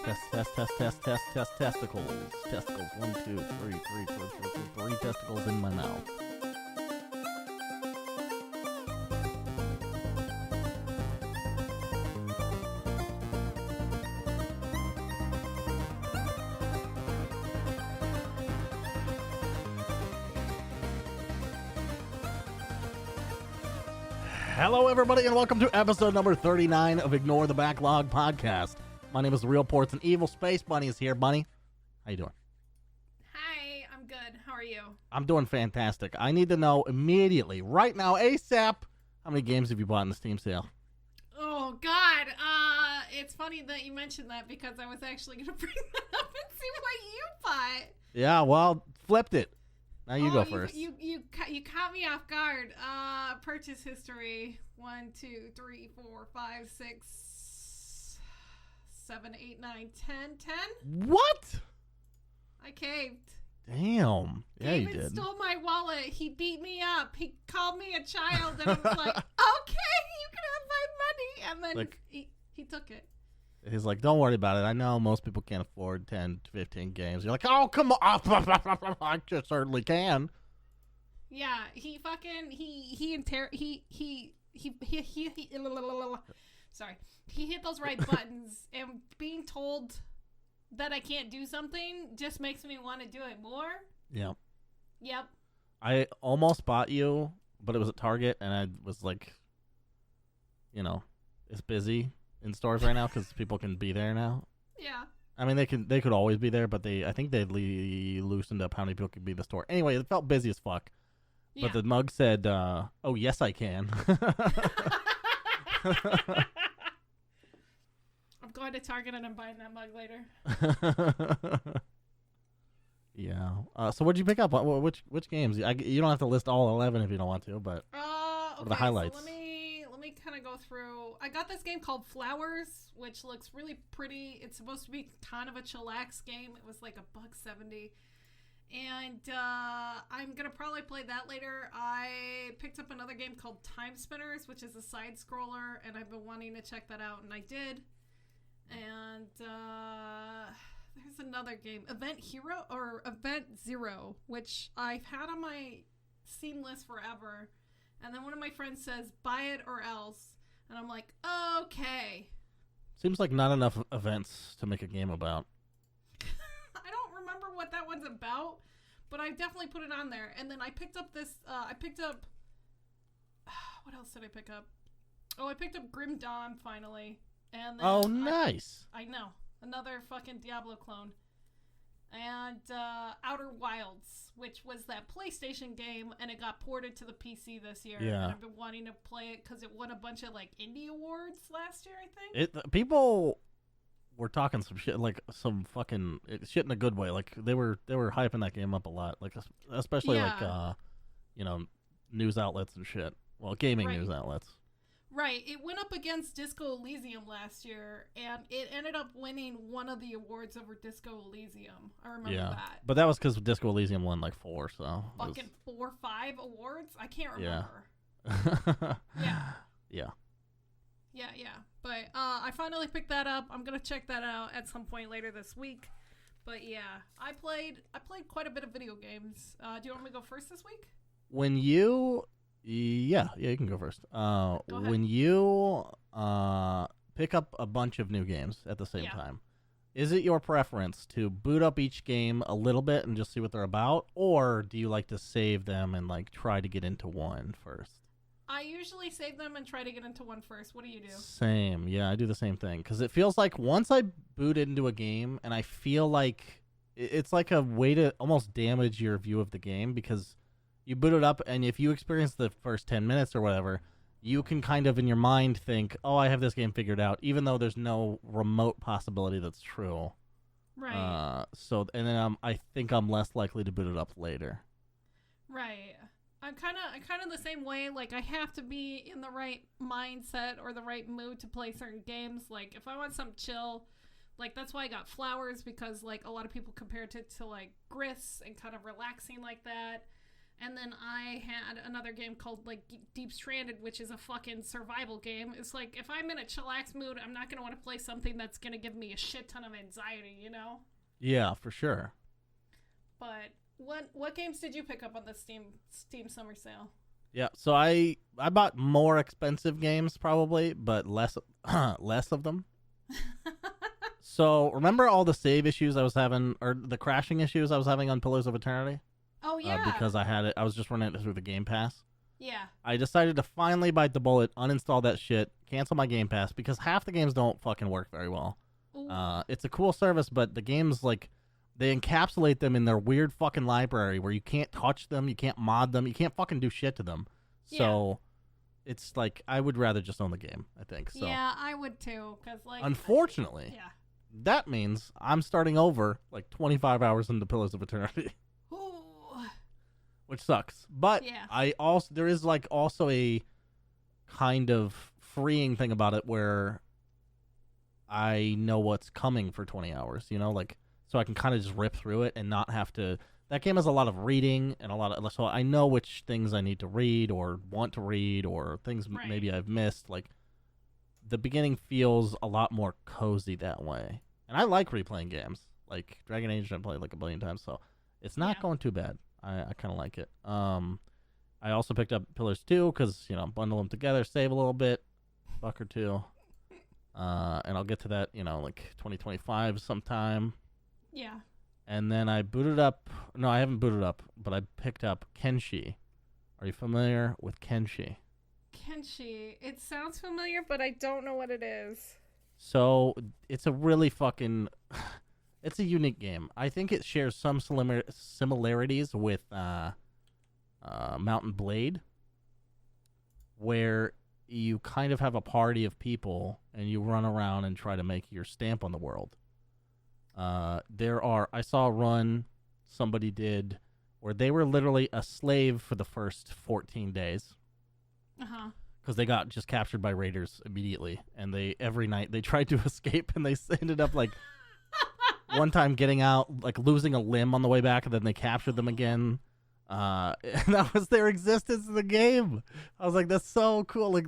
Testicles. Testicles. 1, 2, 3, 3 testicles in my mouth. Hello, everybody, and welcome to episode number 39 of Ignore the Backlog podcast. My name is The Real Portz, and Evil Space Bunny is here. Bunny, how you doing? Hi, I'm good. How are you? I'm doing fantastic. I need to know immediately, right now, ASAP, how many games have you bought in the Steam sale? Oh, God. It's funny that you mentioned that because I was actually going to bring that up and see what you bought. Yeah, well, flipped it. Now you go first. You caught me off guard. Purchase history. 1, 2, 3, 4, 5, 6, 7, 8, 9, 10. 10? What? I caved. Damn. Yeah, you did. Stole my wallet. He beat me up. He called me a child and I was like, okay, you can have my money. And then he took it. He's like, don't worry about it. I know most people can't afford 10 to 15 games. You're like, oh, come on. I just certainly can. Yeah, he hit those right buttons, and being told that I can't do something just makes me want to do it more. Yeah. Yep. I almost bought you, but it was at Target, and I was like, you know, it's busy in stores right now because people can be there now. Yeah. I mean, they could always be there, but I think they loosened up how many people could be in the store. Anyway, it felt busy as fuck. Yeah. But the mug said, oh, yes, I can. I'm going to Target and I'm buying that mug later. Yeah. So what'd you pick up? Which games? You don't have to list all 11 if you don't want to, but okay, what are the highlights? So let me kind of go through. I got this game called Flowers, which looks really pretty. It's supposed to be kind of a chillax game. It was like $1.70. And I'm going to probably play that later. I picked up another game called Timespinners, which is a side scroller, and I've been wanting to check that out, and I did. And there's another game, Event Zero, which I've had on my Steam list forever. And then one of my friends says, buy it or else. And I'm like, okay. Seems like not enough events to make a game about. I don't remember what that one's about, but I definitely put it on there. And then I picked up this, what else did I pick up? Oh, I picked up Grim Dawn finally. And then nice. I know. Another fucking Diablo clone. And Outer Wilds, which was that PlayStation game, and it got ported to the PC this year. Yeah. And I've been wanting to play it because it won a bunch of like indie awards last year, I think. People were talking some shit, like some fucking shit in a good way. Like they were hyping that game up a lot, like especially like news outlets and shit. Well, gaming news outlets. Right. It went up against Disco Elysium last year, and it ended up winning one of the awards over Disco Elysium. I remember that. But that was because Disco Elysium won like 4, so... Fucking 4 or 5 awards? I can't remember. Yeah. Yeah. But I finally picked that up. I'm going to check that out at some point later this week. But yeah, I played quite a bit of video games. Do you want me to go first this week? When you... Yeah, you can go first. Go ahead. When you pick up a bunch of new games at the same time, is it your preference to boot up each game a little bit and just see what they're about, or do you like to save them and like try to get into one first? I usually save them and try to get into one first. What do you do? Same. Yeah, I do the same thing because it feels like once I boot into a game and I feel like it's like a way to almost damage your view of the game because you boot it up, and if you experience the first 10 minutes or whatever, you can kind of in your mind think, oh, I have this game figured out, even though there's no remote possibility that's true. Right. And then I think I'm less likely to boot it up later. Right. I'm kind of the same way. Like, I have to be in the right mindset or the right mood to play certain games. Like, if I want some chill, like, that's why I got Flowers, because, like, a lot of people compared it to, like, Gris and kind of relaxing like that. And then I had another game called like Deep Stranded, which is a fucking survival game. It's like if I'm in a chillax mood, I'm not gonna want to play something that's gonna give me a shit ton of anxiety, you know? Yeah, for sure. But what games did you pick up on the Steam Summer Sale? Yeah, so I bought more expensive games probably, but less of them. So remember all the save issues I was having, or the crashing issues I was having on Pillars of Eternity? Oh yeah. Because I was just running it through the Game Pass. Yeah. I decided to finally bite the bullet, uninstall that shit, cancel my Game Pass, because half the games don't fucking work very well. It's a cool service, but the games, like, they encapsulate them in their weird fucking library where you can't touch them, you can't mod them, you can't fucking do shit to them. So it's like, I would rather just own the game, I think. So yeah, I would too, because like, unfortunately, that means I'm starting over like 25 hours into Pillars of Eternity. Which sucks. But there is like also a kind of freeing thing about it where I know what's coming for 20 hours, you know, like, so I can kind of just rip through it and not have to. That game has a lot of reading and so I know which things I need to read or want to read or things maybe I've missed. Like, the beginning feels a lot more cozy that way. And I like replaying games. Like Dragon Age, I've played like a billion times, so it's not going too bad. I kind of like it. I also picked up Pillars 2 because, you know, bundle them together, save a little bit, $1 or $2. And I'll get to that, you know, like 2025 sometime. Yeah. And then I booted up. No, I haven't booted up, but I picked up Kenshi. Are you familiar with Kenshi? Kenshi. It sounds familiar, but I don't know what it is. So it's a really fucking. It's a unique game. I think it shares some similarities with Mountain Blade, where you kind of have a party of people and you run around and try to make your stamp on the world. I saw a run somebody did where they were literally a slave for the first 14 days. Because they got just captured by raiders immediately, and every night they tried to escape, and they ended up like one time getting out, like losing a limb on the way back, and then they captured them again. And that was their existence in the game. I was like, that's so cool. Like,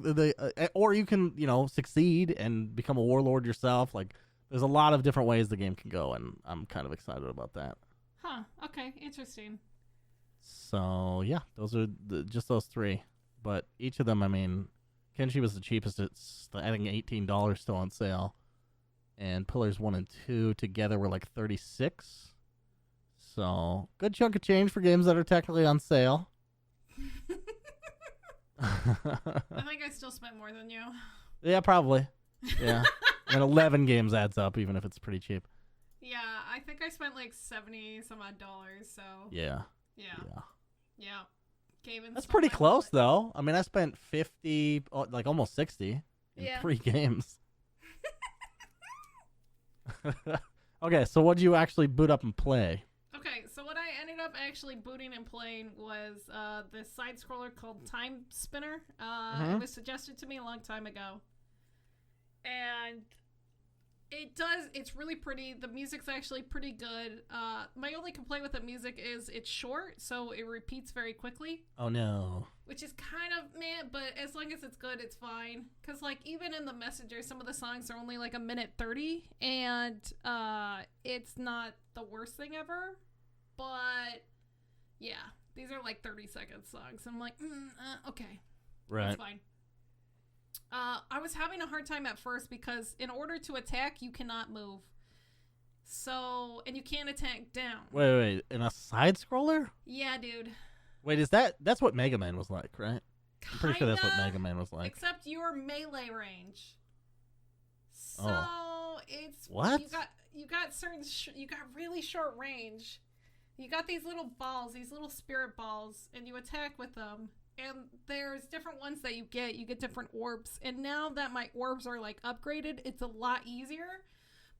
or you can, you know, succeed and become a warlord yourself. Like, there's a lot of different ways the game can go, and I'm kind of excited about that. Huh. Okay. Interesting. So yeah, those are just those three. But each of them, I mean, Kenshi was the cheapest. It's, I think, $18 still on sale. And Pillars 1 and 2 together were like $36. So, good chunk of change for games that are technically on sale. I think I still spent more than you. Yeah, probably. Yeah. And 11 games adds up, even if it's pretty cheap. Yeah, I think I spent like 70 some odd dollars, so. Yeah. That's pretty close, though. I mean, I spent 50, like almost 60 in 3 games. Okay, so what did you actually boot up and play? Okay, so what I ended up actually booting and playing was this side scroller called Timespinner. It was suggested to me a long time ago, and it's really pretty. The music's actually pretty good. My only complaint with the music is it's short, so it repeats very quickly. Oh no. Which is kind of meh, but as long as it's good, it's fine. Because, like, even in the Messenger, some of the songs are only, like, 1:30, and it's not the worst thing ever. But, yeah, these are, like, 30-second songs. I'm like, okay. Right. That's fine. I was having a hard time at first because in order to attack, you cannot move. So, and you can't attack down. Wait. In a side scroller? Yeah, dude. Wait, that's what Mega Man was like, right? I'm pretty sure that's what Mega Man was like. Except your melee range. So it's what? You got certain you got really short range. You got these little balls, these little spirit balls, and you attack with them. And there's different ones that you get. You get different orbs. And now that my orbs are like upgraded, it's a lot easier.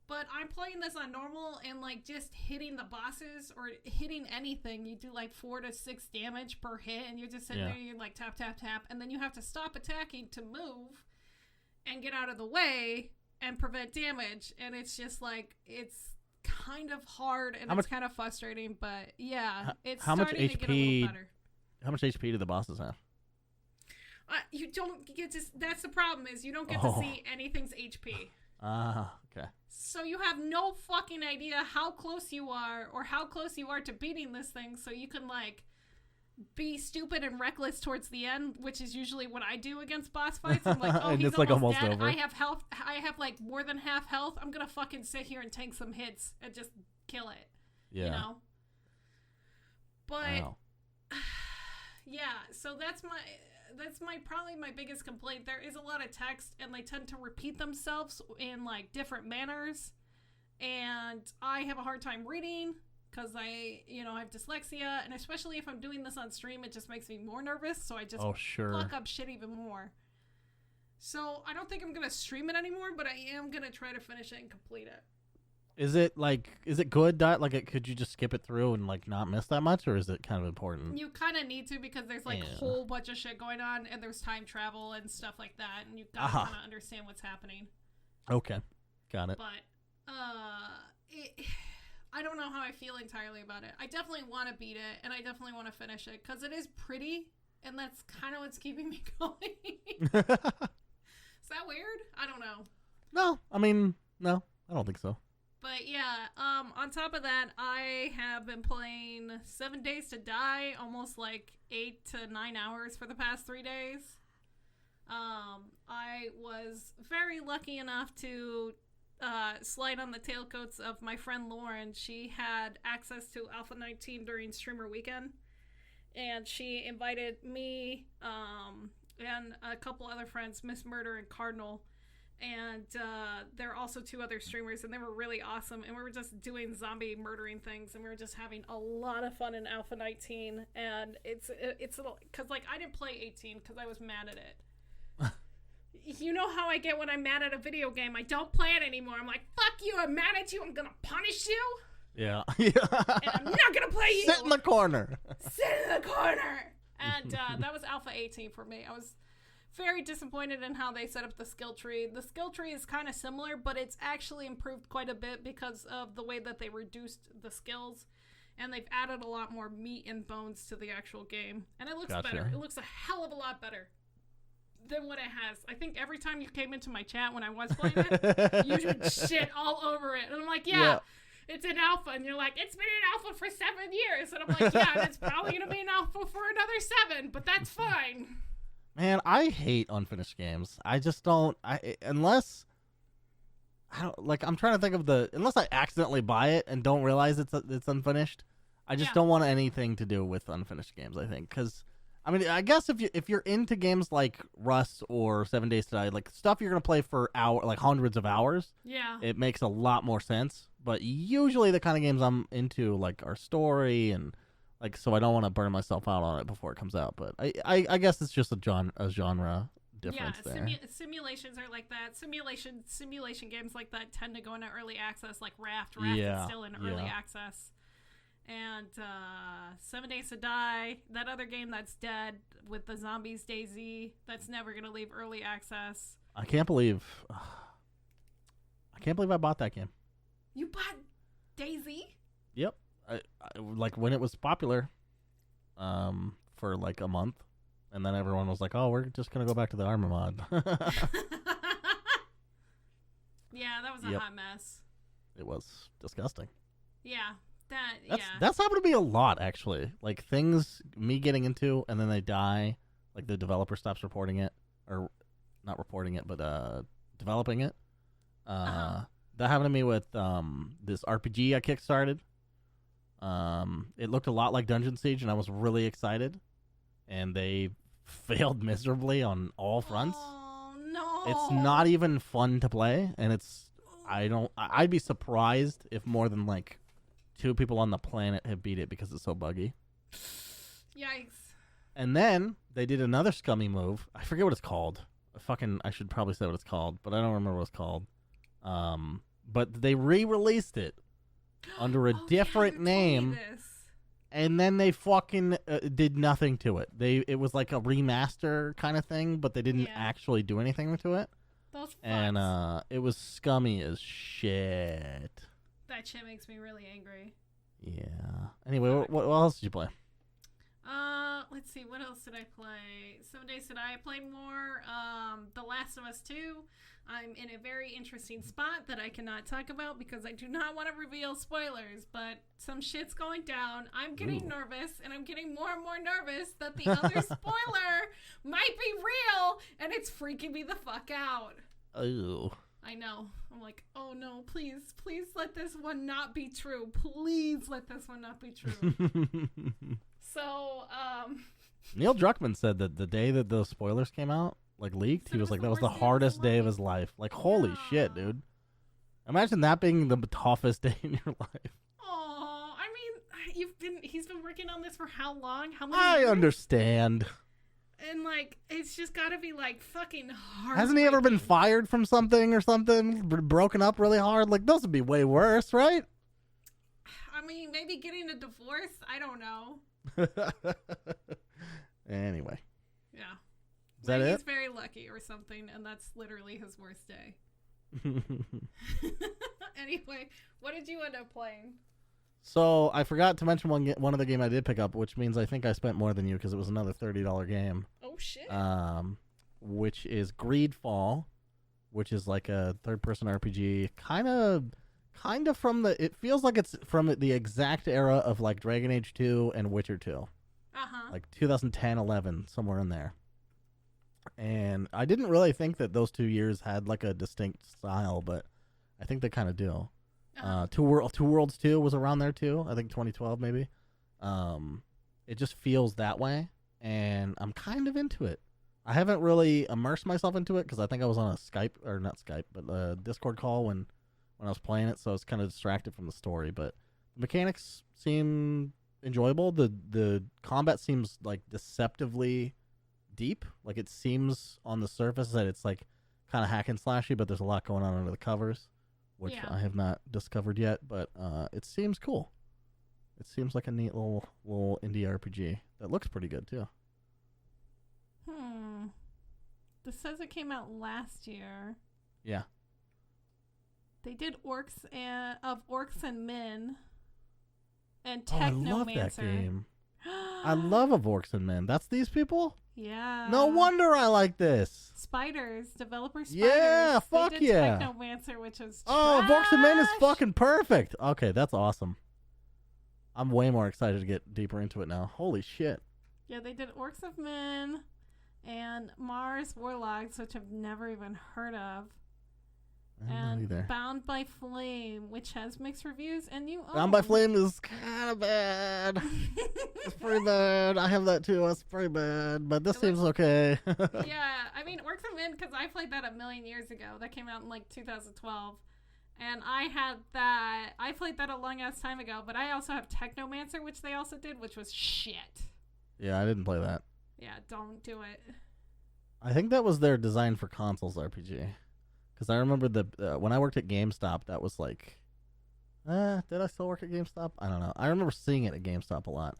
But I'm playing this on normal, and like just hitting the bosses or hitting anything, you do like 4 to 6 damage per hit, and you're just sitting there, you're like tap, tap, tap, and then you have to stop attacking to move and get out of the way and prevent damage. And it's just like, it's kind of hard and it's kind of frustrating, but yeah, it's starting to get a little better. How much HP do the bosses have? You don't get to. That's the problem. Is you don't get to see anything's HP. Okay. So you have no fucking idea how close you are, or how close you are to beating this thing. So you can like be stupid and reckless towards the end, which is usually what I do against boss fights. I'm like, oh, and he's it's like almost dead. over. I have health. I have like more than half health. I'm gonna fucking sit here and tank some hits and just kill it. Yeah. You know. But Wow. yeah, so that's probably my biggest complaint. There is a lot of text, and they tend to repeat themselves in like different manners, and I have a hard time reading because I have dyslexia, and especially if I'm doing this on stream, it just makes me more nervous. So I just fuck up shit even more. So I don't think I'm gonna stream it anymore, but I am gonna try to finish it and complete it. Is it good? Like, could you just skip it through and like not miss that much, or is it kind of important? You kind of need to, because there's like a whole bunch of shit going on, and there's time travel and stuff like that, and you gotta kind of understand what's happening. Okay, got it. But I don't know how I feel entirely about it. I definitely want to beat it, and I definitely want to finish it because it is pretty, and that's kind of what's keeping me going. Is that weird? I don't know. No, I mean, no, I don't think so. But yeah, on top of that, I have been playing 7 Days to Die, almost like 8 to 9 hours for the past 3 days. I was very lucky enough to slide on the tailcoats of my friend Lauren. She had access to Alpha 19 during streamer weekend, and she invited me and a couple other friends, Miss Murder and Cardinal. And there are also 2 other streamers, and they were really awesome. And we were just doing zombie murdering things, and we were just having a lot of fun in Alpha 19. And it's because like I didn't play 18 because I was mad at it. You know how I get when I'm mad at a video game? I don't play it anymore. I'm like, fuck you! I'm mad at you. I'm gonna punish you. Yeah. And I'm not gonna play you. Sit in the corner. Sit in the corner. And that was Alpha 18 for me. I was very disappointed in how they set up the skill tree. The skill tree is kind of similar, but it's actually improved quite a bit because of the way that they reduced the skills, and they've added a lot more meat and bones to the actual game. And it looks better. It looks a hell of a lot better than what it has. I think every time you came into my chat when I was playing it, you would shit all over it. And I'm like, yeah. It's in alpha. And you're like, it's been in alpha for 7 years. And I'm like, yeah, and it's probably going to be in alpha for another 7, but that's fine. Man, I hate unfinished games. I just don't. Unless I'm trying to think of unless I accidentally buy it and don't realize it's unfinished. I just don't want anything to do with unfinished games. I think because I mean I guess if you're into games like Rust or 7 Days to Die, like stuff you're gonna play for hundreds of hours. Yeah, it makes a lot more sense. But usually the kind of games I'm into like are story and. Like, so I don't want to burn myself out on it before it comes out, but I guess it's just a genre difference there. Simulations are like that. Simulation games like that tend to go into early access, like Raft. Raft is still in early access. And 7 Days to Die, that other game that's dead with the zombies, DayZ, that's never going to leave early access. I can't believe I bought that game. You bought DayZ? Yep. I like when it was popular for like a month, and then everyone was like, oh, we're just gonna go back to the armor mod. Yeah, that was a hot mess. It was disgusting. Yeah, that's happened to me a lot, actually. Like things me getting into and then they die, like the developer stops reporting it, or not reporting it, but developing it. That happened to me with this RPG I kickstarted. It looked a lot like Dungeon Siege, and I was really excited, and they failed miserably on all fronts. Oh no! It's not even fun to play, and I'd be surprised if more than like 2 people on the planet have beat it because it's so buggy. Yikes! And then they did another scummy move. I forget what it's called. I should probably say what it's called, but I don't remember what it's called. But they re-released it under a different name, and then they fucking did nothing to it. It was like a remaster kind of thing, but they didn't actually do anything to it. Those fucks. And it was scummy as shit. That shit makes me really angry. Yeah. Anyway, what else did you play? Let's see, what else did I play? Some days today I played more. The Last of Us 2. I'm in a very interesting spot that I cannot talk about because I do not want to reveal spoilers, but some shit's going down. I'm getting nervous, and I'm getting more and more nervous that the other spoiler might be real, and it's freaking me the fuck out. Oh. I know. I'm like, oh no, please let this one not be true. Please let this one not be true. So, Neil Druckmann said that the day that those spoilers came out, like leaked, he was like, that was the hardest day of his life. Like, holy shit, dude. Imagine that being the toughest day in your life. Oh, I mean, he's been working on this for how long? How many I years? Understand. And, like, it's just gotta be, like, fucking hard. Hasn't he ever been fired from something or something? Broken up really hard? Like, those would be way worse, right? I mean, maybe getting a divorce? I don't know. Anyway. Yeah. Is that it? He's very lucky or something, and that's literally his worst day. Anyway, what did you end up playing? So, I forgot to mention one other game I did pick up, which means I think I spent more than you because it was another $30 game. Oh, shit. Which is Greedfall, which is like a third-person RPG, kind of from it feels like it's from the exact era of like Dragon Age 2 and Witcher 2. Like 2010, 11, somewhere in there. And I didn't really think that those 2 years had like a distinct style, but I think they kind of do. Two Worlds 2 was around there too. I think 2012 maybe. It just feels that way, and I'm kind of into it. I haven't really immersed myself into it because I think I was on a Discord call when I was playing it, so I was kind of distracted from the story. But the mechanics seem enjoyable. The combat seems like deceptively deep. Like it seems on the surface that it's like kind of hack and slashy, but there's a lot going on under the covers, which I have not discovered yet. But it seems cool. It seems like a neat little indie RPG that looks pretty good too. This says it came out last year. Yeah. They did Orcs and Men and Technomancer. I love that game. I love Orcs and Men. That's these people? Yeah. No wonder I like this. Developer Spiders. Yeah, fuck they did yeah. Technomancer, which is Orcs and Men is fucking perfect. Okay, that's awesome. I'm way more excited to get deeper into it now. Holy shit. Yeah, they did Orcs of Men and Mars Warlocks, which I've never even heard of. And Bound by Flame, which has mixed reviews, and you own. Bound by Flame is kind of bad. It's pretty bad. I have that too. It's pretty bad, but this seems okay. Yeah, I mean, Orcs of Men, because I played that a million years ago. That came out in like 2012. And I had that. I played that a long ass time ago, but I also have Technomancer, which they also did, which was shit. Yeah, I didn't play that. Yeah, don't do it. I think that was their design for consoles RPG. Because I remember when I worked at GameStop, that was like, did I still work at GameStop? I don't know. I remember seeing it at GameStop a lot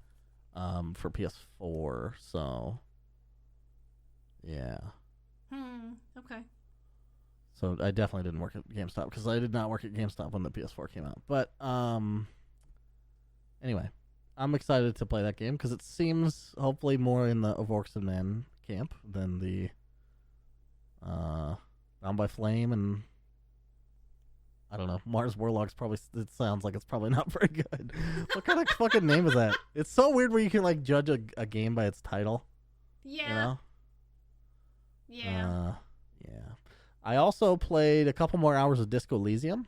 for PS4. So, yeah. Okay. So I definitely didn't work at GameStop because I did not work at GameStop when the PS4 came out. But anyway, I'm excited to play that game because it seems hopefully more in the Orcs and Men camp than the Bound by Flame and I don't know. Mars Warlocks probably. It sounds like it's probably not very good. What kind of fucking name is that? It's so weird where you can like judge a game by its title. Yeah. You know? Yeah. Yeah. I also played a couple more hours of Disco Elysium.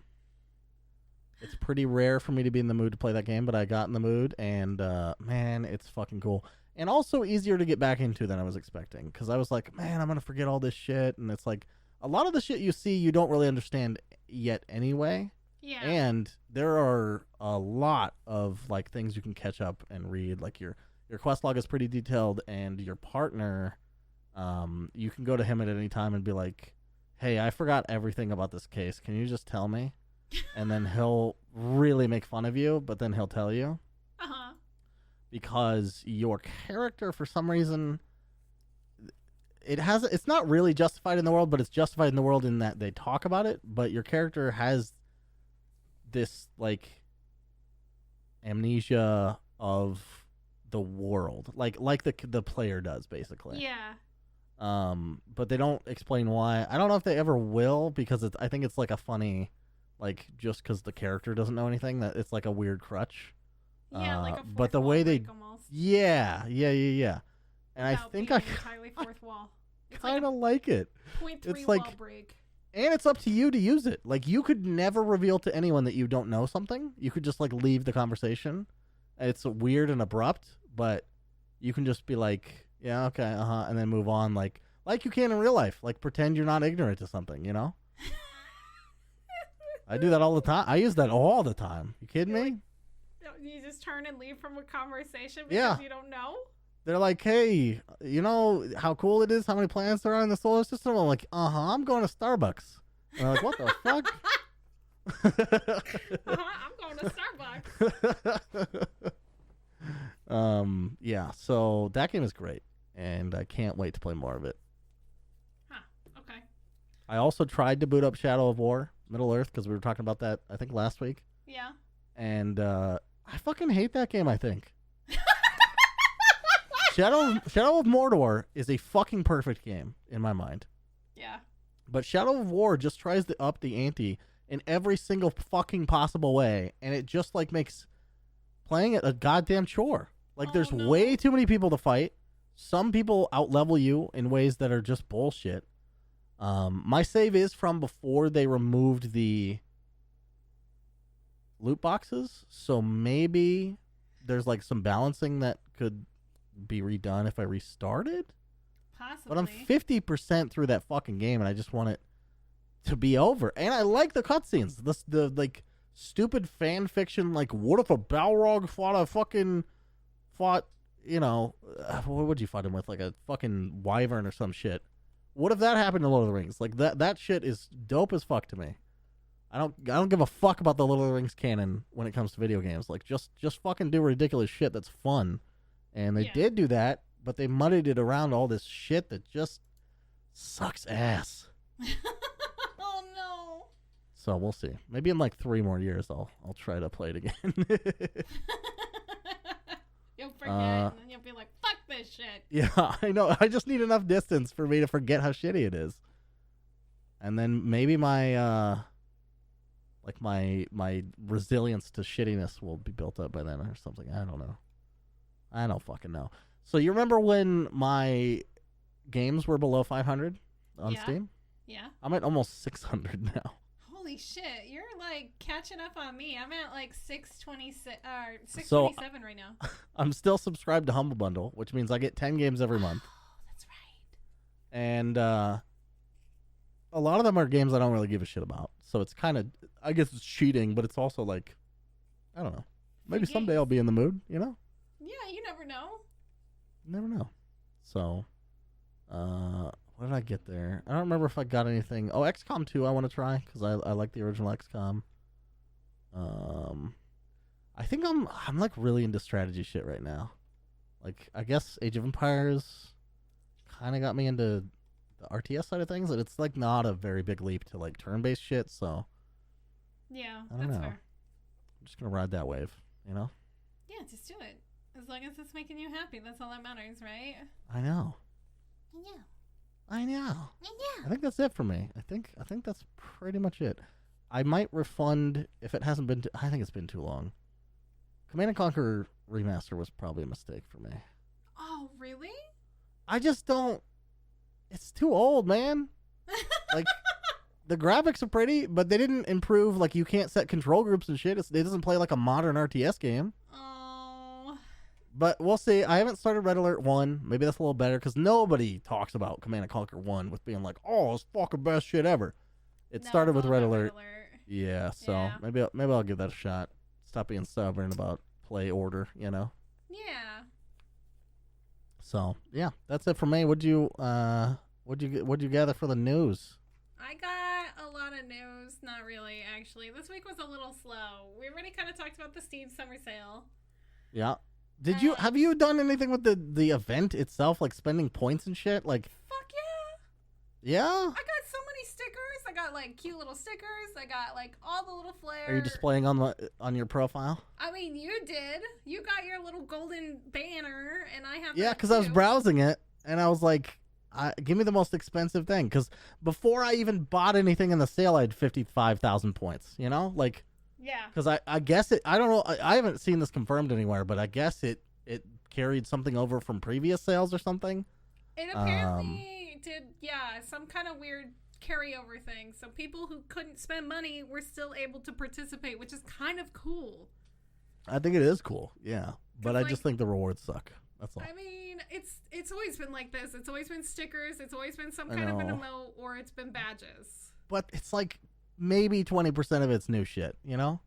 It's pretty rare for me to be in the mood to play that game, but I got in the mood, and man, it's fucking cool. And also easier to get back into than I was expecting, because I was like, man, I'm going to forget all this shit, and it's like, a lot of the shit you see you don't really understand yet anyway. Yeah. And there are a lot of like things you can catch up and read. Like your quest log is pretty detailed, and your partner, you can go to him at any time and be like, hey, I forgot everything about this case. Can you just tell me? And then he'll really make fun of you, but then he'll tell you. Uh-huh. Because your character, for some reason, it's not really justified in the world, but it's justified in the world in that they talk about it. But your character has this like amnesia of the world, like the player does, basically. Yeah. But they don't explain why. I don't know if they ever will, because I think it's like a funny, like, just because the character doesn't know anything, that it's like a weird crutch. Yeah, like a fourth but the wall way they, break almost. Yeah. And Without I think being entirely fourth wall. It's kind of like it. 0.3 It's wall like, break. and it's up to you to use it. Like, you could never reveal to anyone that you don't know something. You could just like leave the conversation. It's weird and abrupt, but you can just be like, yeah, okay, and then move on, like you can in real life. Like, pretend you're not ignorant to something, you know? I do that all the time. I use that all the time. You kidding me? You just turn and leave from a conversation because you don't know? They're like, hey, you know how cool it is, how many planets there are in the solar system? I'm like, I'm going to Starbucks. And they're like, what the fuck? I'm going to Starbucks. Yeah, so that game is great, and I can't wait to play more of it. Huh, okay. I also tried to boot up Shadow of War, Middle-earth, because we were talking about that, I think, last week. Yeah. And I fucking hate that game, I think. Shadow of Mordor is a fucking perfect game, in my mind. Yeah. But Shadow of War just tries to up the ante in every single fucking possible way, and it just, like, makes playing it a goddamn chore. Like, there's way too many people to fight. Some people outlevel you in ways that are just bullshit. My save is from before they removed the loot boxes, so maybe there's like some balancing that could be redone if I restarted. Possibly. But I'm 50% through that fucking game, and I just want it to be over. And I like the cutscenes. The like stupid fan fiction, like, what if a Balrog fought, you know, what would you fight him with? Like a fucking wyvern or some shit. What if that happened in Lord of the Rings? Like, that shit is dope as fuck to me. I don't give a fuck about the Lord of the Rings canon when it comes to video games. Like, just fucking do ridiculous shit that's fun. And they did do that, but they muddied it around all this shit that just sucks ass. Oh no. So we'll see. Maybe in like 3 more years I'll try to play it again. You'll forget, and then you'll be like, fuck this shit. Yeah, I know. I just need enough distance for me to forget how shitty it is. And then maybe my my resilience to shittiness will be built up by then or something. I don't know. I don't fucking know. So you remember when my games were below 500 on Steam? Yeah. I'm at almost 600 now. Holy shit, you're like catching up on me. I'm at like 626 or 627 right now. I'm still subscribed to Humble Bundle, which means I get 10 games every month. Oh, that's right. And a lot of them are games I don't really give a shit about. So it's kind of, I guess it's cheating, but it's also like, I don't know. Maybe someday I'll be in the mood, you know? Yeah, you never know. Never know. So, what did I get there? I don't remember if I got anything. Oh, XCOM 2 I want to try, because I like the original XCOM. I think I'm like really into strategy shit right now. Like, I guess Age of Empires kind of got me into the RTS side of things, and it's like not a very big leap to like turn-based shit, so yeah, I don't know. Fair. I'm just gonna ride that wave, you know? Yeah, just do it. As long as it's making you happy, that's all that matters, right? I know. I think that's it for me. I think that's pretty much it. I might refund if it hasn't been. I think it's been too long. Command and Conquer Remaster was probably a mistake for me. Oh, really? I just don't. It's too old, man. Like, the graphics are pretty, but they didn't improve. Like, you can't set control groups and shit. It doesn't play like a modern RTS game. Oh. But we'll see. I haven't started Red Alert 1. Maybe that's a little better, because nobody talks about Command & Conquer 1 with being like, oh, it's fucking best shit ever. It started with Red Alert. Yeah, so maybe I'll give that a shot. Stop being stubborn about play order, you know? Yeah. So, yeah, that's it for me. What'd you gather for the news? I got a lot of news. Not really, actually. This week was a little slow. We already kind of talked about the Steam Summer Sale. Yeah. Have you done anything with the event itself, like spending points and shit? Like, fuck yeah. Yeah? I got so many stickers. I got like cute little stickers. I got like all the little flair. Are you displaying on your profile? I mean, you did. You got your little golden banner, and I have. Yeah, because I was browsing it, and I was like, give me the most expensive thing. Because before I even bought anything in the sale, I had 55,000 points. You know, like. Yeah. Because I guess it. I don't know. I haven't seen this confirmed anywhere, but I guess it carried something over from previous sales or something. It apparently did. Yeah, some kind of weird carryover thing. So people who couldn't spend money were still able to participate, which is kind of cool. I think it is cool. Yeah, but I like, just think the rewards suck. That's all. I mean, it's always been like this. It's always been stickers. It's always been some kind of an emote, or it's been badges. But it's like maybe 20% of it's new shit. You know?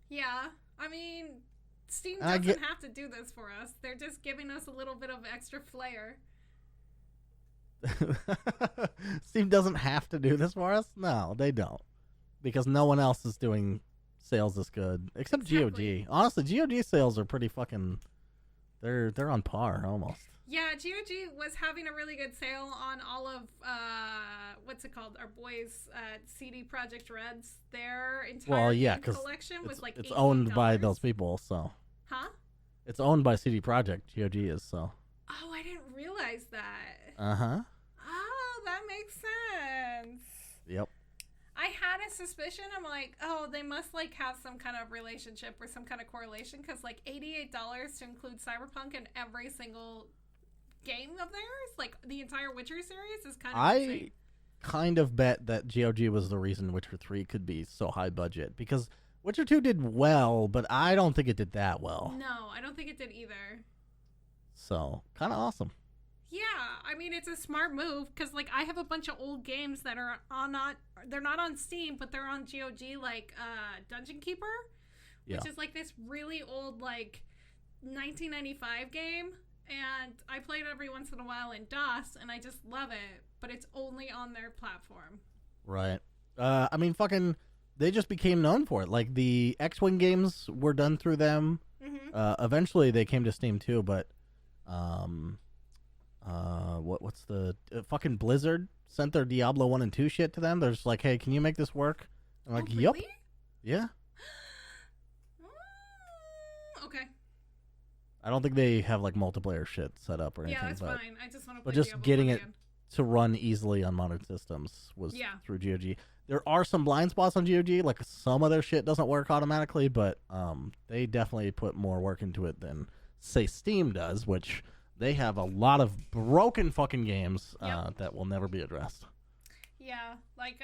Yeah, I mean, Steam doesn't have to do this for us. They're just giving us a little bit of extra flair. Steam doesn't have to do this for us? No, they don't. Because no one else is doing sales this good. Except Exactly. GOG. Honestly, GOG sales are pretty fucking... They're on par, almost. Yeah, GOG was having a really good sale on all of, what's it called? Our boys at CD Projekt Red's. Their entire collection was like it's $88. owned by those people, so... Huh? It's owned by CD Projekt. GOG is, so... Oh, I didn't realize that. Uh-huh. Oh, that makes sense. Yep. I had a suspicion. I'm like, oh, they must like have some kind of relationship or some kind of correlation, because like $88 to include Cyberpunk in every single game of theirs, like the entire Witcher series, is kind of insane. Kind of bet that GOG was the reason Witcher 3 could be so high budget, because Witcher 2 did well, but I don't think it did that well. No, I don't think it did either. So, kind of awesome. Yeah, I mean, it's a smart move, because like I have a bunch of old games that are they're not on Steam, but they're on GOG, like Dungeon Keeper, which is like this really old like 1995 game, and I play it every once in a while in DOS, and I just love it, but it's only on their platform. Right. I mean, fucking, they just became known for it. Like, the X-Wing games were done through them. Mm-hmm. Eventually, they came to Steam, too, but, what's the, fucking Blizzard sent their Diablo 1 and 2 shit to them. They're just like, hey, can you make this work? I'm like, really? Yup. Yeah. Okay. I don't think they have, like, multiplayer shit set up or anything. Yeah, that's fine. I just want to play But just Diablo getting 1 it again. to run easily on modern systems was Yeah. through GOG. There are some blind spots on GOG, like some of their shit doesn't work automatically, but they definitely put more work into it than, say, Steam does, which they have a lot of broken fucking games that will never be addressed. Yeah, like,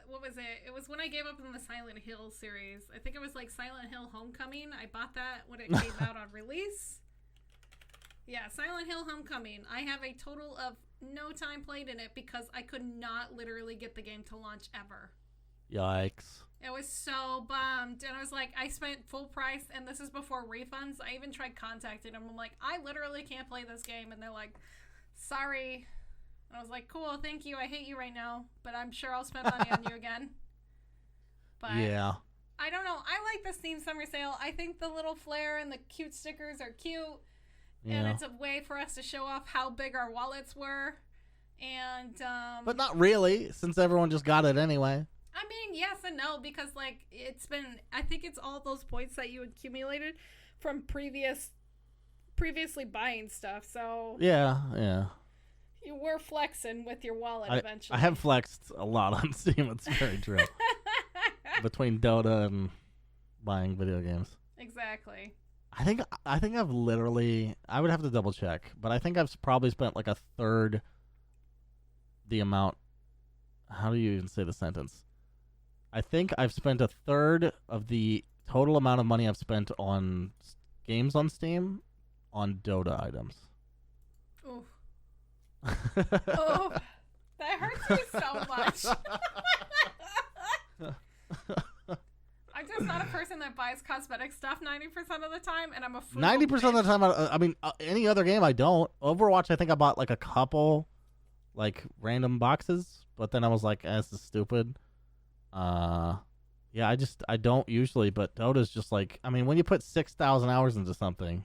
what was it? It was when I gave up on the Silent Hill series. I think it was like Silent Hill Homecoming. I bought that when it came out on release. Yeah, Silent Hill Homecoming. I have a total of no time played in it because I could not literally get the game to launch ever. Yikes. I was so bummed. And I was like, I spent full price, and this is before refunds. I even tried contacting them. I'm like, I literally can't play this game. And they're like, sorry. And I was like, cool, thank you. I hate you right now, but I'm sure I'll spend money on you again. But yeah. I don't know. I like the Steam Summer Sale. I think the little flair and the cute stickers are cute. Yeah. And it's a way for us to show off how big our wallets were. And but not really, since everyone just got it anyway. I mean, yes and no, because like it's been, I think it's all those points that you accumulated from previously buying stuff. So yeah. You were flexing with your wallet eventually. I have flexed a lot on Steam. It's very true. Between Dota and buying video games. Exactly. I think I've literally, I would have to double check, but I think I've probably spent like a third the amount. How do you even say the sentence? I think I've spent a third of the total amount of money I've spent on games on Steam on Dota items. Ooh. Oh, that hurts me so much. I'm just not a person that buys cosmetic stuff 90% of the time, and I'm a fool. 90% of the time, I mean, any other game I don't. Overwatch, I think I bought like a couple, like random boxes, but then I was like, this is stupid. Yeah, I don't usually, but Dota's just like, I mean, when you put 6,000 hours into something,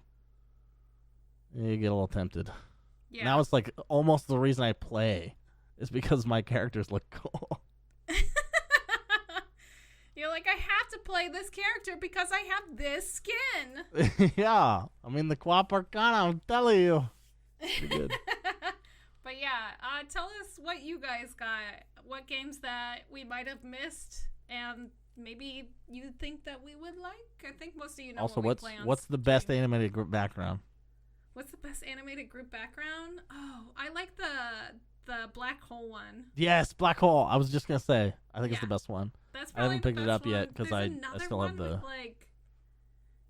you get a little tempted. Yeah. Now it's like almost the reason I play. is because my characters look cool. You're like, I have to play this character because I have this skin. Yeah. I mean, the Quap Arcana, I'm telling you. Pretty good. But yeah, tell us what you guys got. What games that we might have missed and maybe you think that we would like. I think most of you know Also, what we play on what's the best animated group background? What's the best animated group background? Oh, I like the black hole one. Yes, Black Hole. I was just going to say. I think it's the best one. That's I haven't picked the it best up one. yet because I still have the... With, like,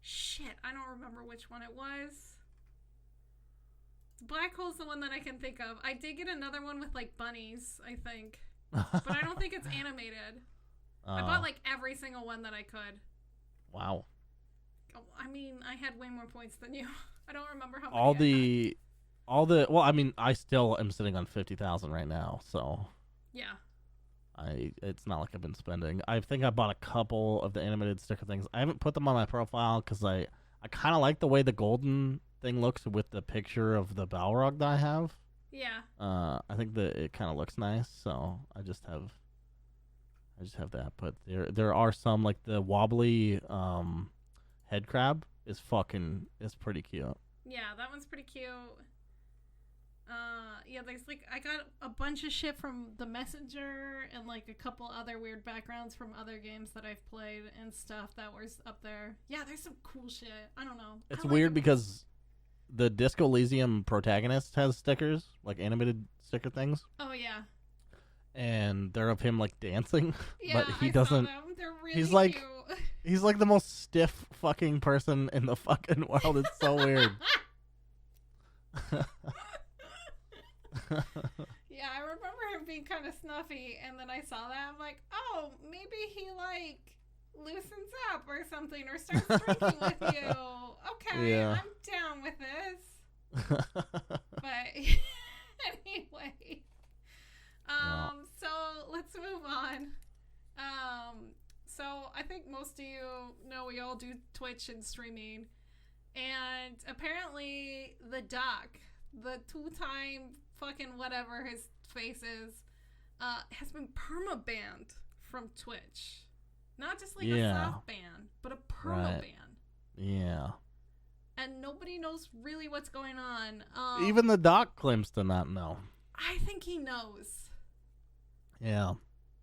shit, I don't remember which one it was. Black Hole's the one that I can think of. I did get another one with, like, bunnies, I think. But I don't think it's animated. I bought, like, every single one that I could. Wow. I mean, I had way more points than you. I don't remember how many well, I mean, I still am sitting on 50,000 right now, so... Yeah. It's not like I've been spending. I think I bought a couple of the animated sticker things. I haven't put them on my profile because I kind of like the way the golden thing looks with the picture of the Balrog that I have. Yeah. I think that it kind of looks nice, so I just have that. But there are some, like the wobbly head crab is pretty cute. Yeah, that one's pretty cute. Yeah, there's like, I got a bunch of shit from The Messenger and like a couple other weird backgrounds from other games that I've played and stuff that was up there. Yeah, there's some cool shit. I don't know. It's weird because the Disco Elysium protagonist has stickers, like animated sticker things. Oh, yeah. And they're of him like dancing, yeah, but he doesn't. Saw them. They're really he's like, cute. He's like the most stiff fucking person in the fucking world. It's so weird. Yeah, I remember him being kind of snuffy, and then I saw that. I'm like, oh, maybe he like loosens up or something, or starts drinking with you. Okay, yeah. I'm down with this. But anyway, so let's move on. So I think most of you know we all do Twitch and streaming, and apparently the Doc, the two-time fucking whatever his face is, has been perma-banned from Twitch. Not just like a soft ban, but a perma-ban. Right. Yeah. And nobody knows really what's going on. Even the Doc claims to not know. I think he knows. Yeah.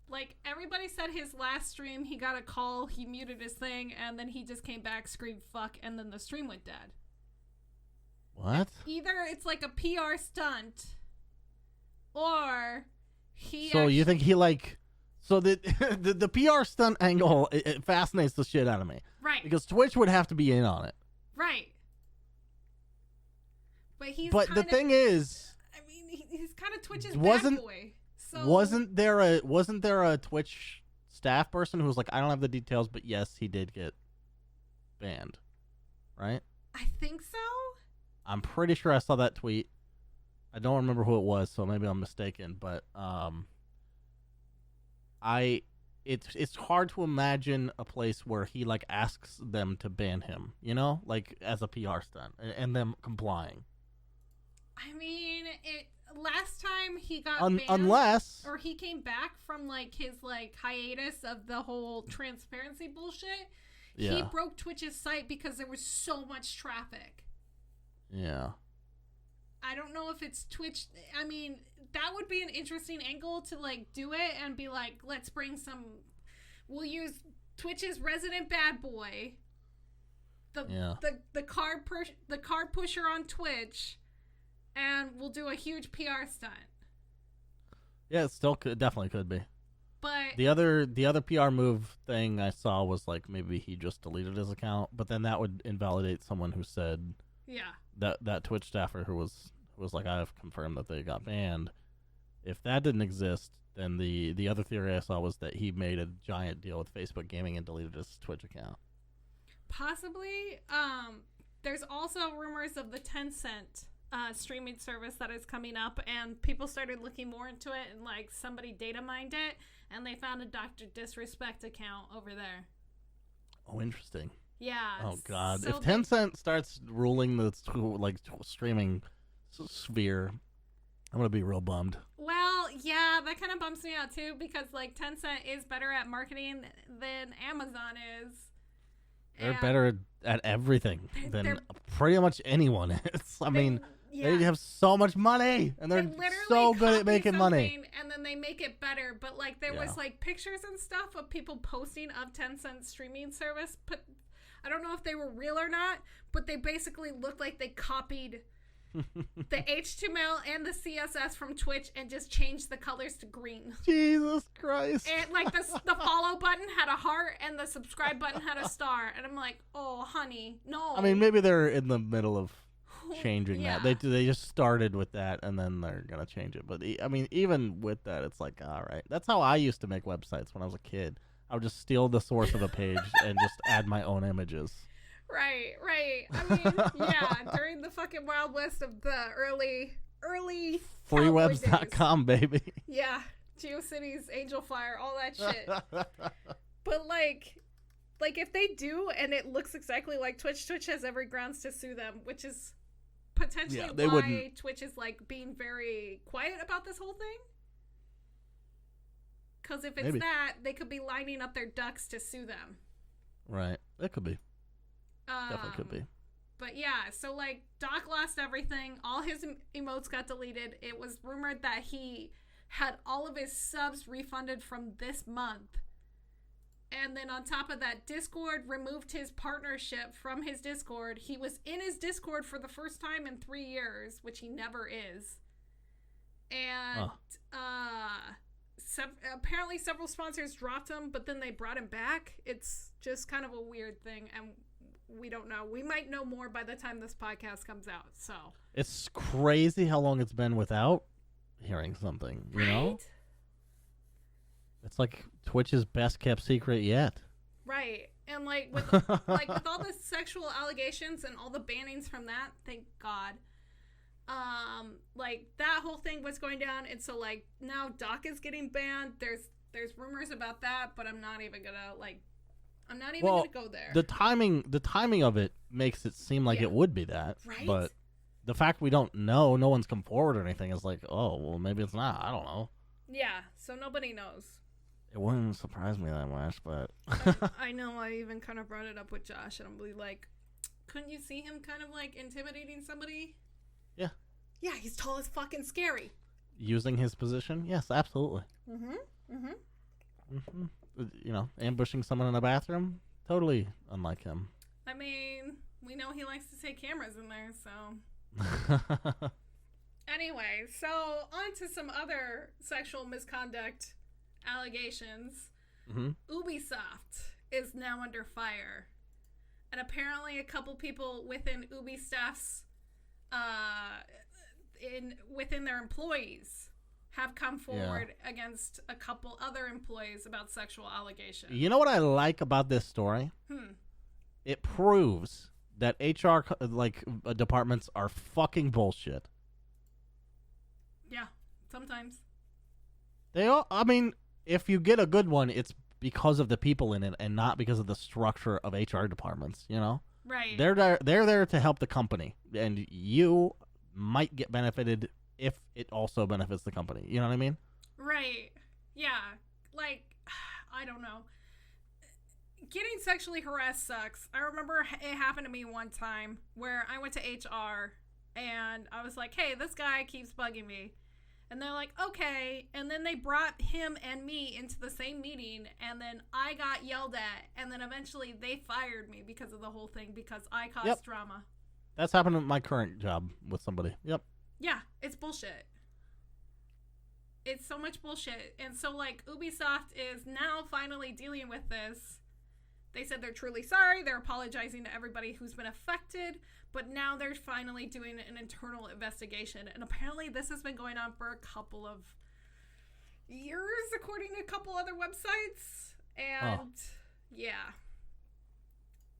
Like, everybody said his last stream, he got a call, he muted his thing, and then he just came back, screamed fuck, and then the stream went dead. What? Either it's like a PR stunt, or he... So you think he like... So the PR stunt angle, it fascinates the shit out of me. Right. Because Twitch would have to be in on it. Right. But the thing is... I mean, he's kind of Twitch's bad boy. So wasn't there a Twitch staff person who was like, I don't have the details, but yes, he did get banned, right? I think so. I'm pretty sure I saw that tweet. I don't remember who it was, so maybe I'm mistaken. But it's hard to imagine a place where he like asks them to ban him, you know, like as a PR stunt, and them complying. I mean, last time he got banned, unless or he came back from like his like hiatus of the whole transparency bullshit, he broke Twitch's site because there was so much traffic. Yeah. I don't know if it's Twitch. I mean, that would be an interesting angle to like do it and be like, let's bring some. We'll use Twitch's resident bad boy, the card pusher on Twitch. And we'll do a huge PR stunt. Yeah, it still definitely could be. But the other PR move thing I saw was like maybe he just deleted his account, but then that would invalidate someone who said that Twitch staffer who was like, I've confirmed that they got banned. If that didn't exist, then the other theory I saw was that he made a giant deal with Facebook Gaming and deleted his Twitch account. Possibly. There's also rumors of the Tencent streaming service that is coming up, and people started looking more into it, and like somebody data mined it, and they found a Dr. Disrespect account over there. Oh, interesting. Yeah. Oh God! So if Tencent starts ruling the streaming sphere, I'm gonna be real bummed. Well, yeah, that kind of bumps me out too because like Tencent is better at marketing than Amazon is. They're better at everything than pretty much anyone is. I mean, they have so much money and they're so good at making money. And then they make it better. But like there was like pictures and stuff of people posting of Tencent streaming service. But I don't know if they were real or not, but they basically looked like they copied the HTML and the CSS from Twitch and just changed the colors to green. Jesus Christ. And like the follow button had a heart and the subscribe button had a star. And I'm like, oh, honey, no. I mean, maybe they're in the middle of changing that. They just started with that and then they're going to change it. But I mean, even with that, it's like, all right. That's how I used to make websites when I was a kid. I would just steal the source of a page and just add my own images. Right. I mean, yeah, during the fucking Wild West of the early freewebs.com, baby. Yeah, GeoCities, Angel Fire, all that shit. But like if they do and it looks exactly like Twitch has every grounds to sue them, which is potentially why Twitch is like being very quiet about this whole thing. Because if it's that, they could be lining up their ducks to sue them. Right. It could be. Definitely could be. But yeah, so like Doc lost everything. All his emotes got deleted. It was rumored that he had all of his subs refunded from this month. And then on top of that, Discord removed his partnership from his Discord. He was in his Discord for the first time in 3 years, which he never is. And apparently several sponsors dropped him, but then they brought him back. It's just kind of a weird thing, and we don't know. We might know more by the time this podcast comes out. So it's crazy how long it's been without hearing something, you know? It's like Twitch's best kept secret yet. Right. And like with all the sexual allegations and all the bannings from that, thank God. Like that whole thing was going down, and so like now Doc is getting banned. There's rumors about that, but I'm not even gonna go there. The timing of it makes it seem like it would be that. Right? But the fact we don't know, no one's come forward or anything, is like, oh, well, maybe it's not. I don't know. Yeah, so nobody knows. It wouldn't surprise me that much, but... I know, I even kind of brought it up with Josh, and I'm like, couldn't you see him kind of like intimidating somebody? Yeah. Yeah, he's tall as fucking scary. Using his position? Yes, absolutely. You know, ambushing someone in a bathroom? Totally unlike him. I mean, we know he likes to take cameras in there, so... Anyway, so on to some other sexual misconduct allegations. Ubisoft is now under fire. And apparently a couple people within Ubisoft's within their employees have come forward against a couple other employees about sexual allegations. You know what I like about this story? It proves that HR departments are fucking bullshit. Yeah, sometimes. They all, I mean, if you get a good one, it's because of the people in it and not because of the structure of HR departments, you know? Right. They're there to help the company, and you might get benefited if it also benefits the company. You know what I mean? Right. Yeah. Like, I don't know. Getting sexually harassed sucks. I remember it happened to me one time where I went to HR and I was like, hey, this guy keeps bugging me. And they're like, okay. And then they brought him and me into the same meeting, and then I got yelled at, and then eventually they fired me because of the whole thing because I caused drama. That's happened at my current job with somebody. Yep. Yeah, it's bullshit. It's so much bullshit. And so, like, Ubisoft is now finally dealing with this. They said they're truly sorry. They're apologizing to everybody who's been affected. But now they're finally doing an internal investigation. And apparently this has been going on for a couple of years, according to a couple other websites. And, yeah.